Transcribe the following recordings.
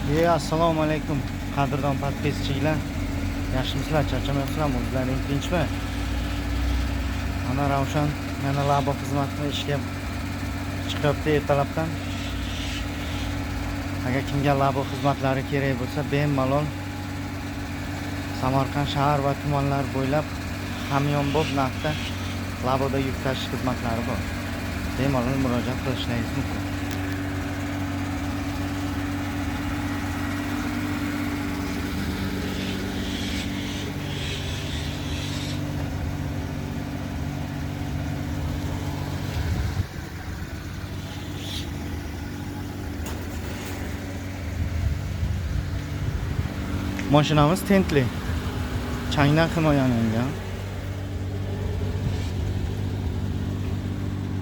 Assalomu alaykum qadrdon podpischilar. Yaxshimisizlar? Charchamayapsizlarmi? O'zlaring tinchmi? Mana Ravshan yana labo xizmatini ishga chiqyapti ertalabdan. Agar kimga labo xizmatlari kerak bo'lsa, bemalol Samarqand shahar va tumanlar bo'ylab hamyonbop narxda laboda yuk tashish xizmatlari bor. Bemalol murojaat qilishingiz mumkin. Mashinamiz tentli, changdan himoyalangan,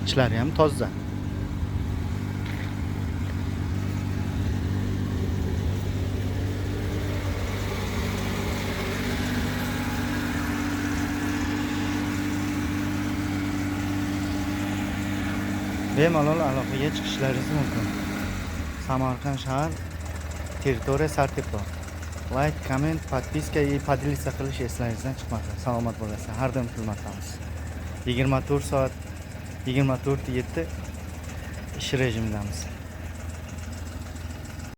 ichlari ham toza. Bemalol aloqaga chiqishlaringiz mumkin. Samarqand shahar, territoriya Sartepa. Like, comment, podpiska и поделиться qilish eslaringizdan chiqmasin. Salomat bo'lasizlar. Har doim xizmatdamiz. 24 soat 24/7 ish rejimidamiz.